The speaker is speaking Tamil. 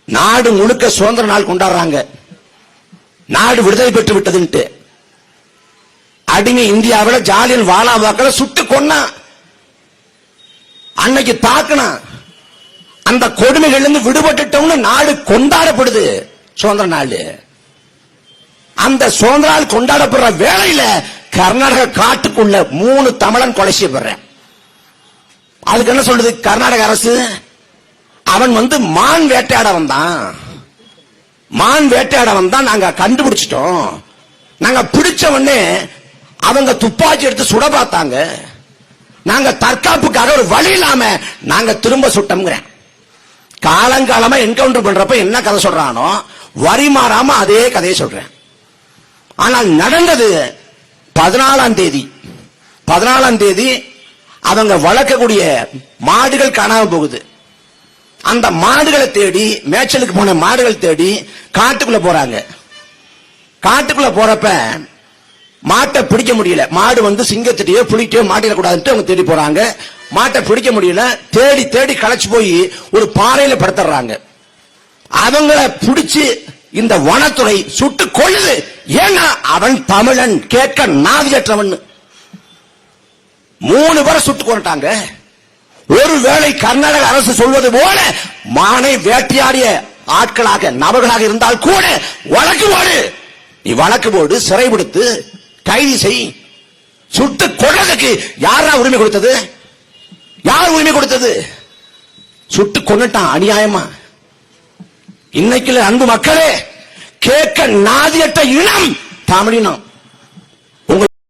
நாடு முழுக்க சுதந்திர நாள் கொண்டாடுறாங்க. நாடு விடுதலை பெற்று விட்டதுன்ட்டு அடிமை இந்தியாவில் ஜாலியன் வாலாபாக்களை சுட்டு கொன்னா, அன்னைக்கு தாக்குனா, அந்த கொடுமைகள் இருந்து விடுபட்டுட்டோம்னு நாடு கொண்டாடப்படுது சுதந்திர நாள். அந்த சுதந்திர நாள் கொண்டாடப்படுற வேளையில கர்நாடக காட்டுக்குள்ள 3 தமிழன் கொலை செய்யப்படுறேன். அதுக்கு என்ன சொல்றது கர்நாடக அரசு? அவன் மான் வேட்டையாட வந்தான், மான் வேட்டையாட வந்தான், நாங்க கண்டுபிடிச்சிட்டோம். நாங்க பிடிச்ச உடனே அவங்க துப்பாக்கி எடுத்து சுட பார்த்தாங்க. நாங்க தற்காப்புக்காக ஒரு வழி இல்லாம நாங்க திரும்ப சுட்டோம்ங்கிறேன். காலங்காலமா என்கவுண்டர் பண்றப்ப என்ன கதை சொல்றானோ வரி மாறாம அதே கதையை சொல்றேன். ஆனால் நடந்தது 14ஆம் தேதி. 14ஆம் தேதி அவங்க வளர்க்கக்கூடிய மாடுகள் காணாம போகுது. அந்த மாடுகளை தேடி, மேய்ச்சலுக்கு போன மாடுகள் தேடி காட்டுக்குள்ள போறாங்க. காட்டுக்குள்ள போறப்ப மாட்டை பிடிக்க முடியல. மாடு சிங்கத்திட்டயோ புலிட்டையோ மாட்டிடக்கூடாதுன்னு அவங்க தேடி போறாங்க. மாட்டை பிடிக்க முடியல. தேடி தேடி களைச்சு போய் ஒரு பாறையில படுத்துறாங்க. அவங்கள பிடிச்சு இந்த வனத்துறை சுட்டு கொள்ளுது. ஏன்னா அவன் தமிழன், கேட்க நாதியற்றவன். 3 பேரை சுட்டு கொண்டாங்க. ஒருவேளை கர்நாடக அரசு சொல்வது போல மானை வேட்டையாடிய ஆட்களாக நபர்களாக இருந்தால் கூட வழக்கு போடு, நீ வழக்கு போடு, சிறைப்படுத்து, கைது செய். சுட்டு கொள்றதுக்கு யாரா உரிமை கொடுத்தது? யார் உரிமை கொடுத்தது? சுட்டு கொண்டுட்டான் அநியாயமா. இன்னைக்கு அன்பு மக்களே, கேட்க நாதியற்ற இனம் தமிழினம்.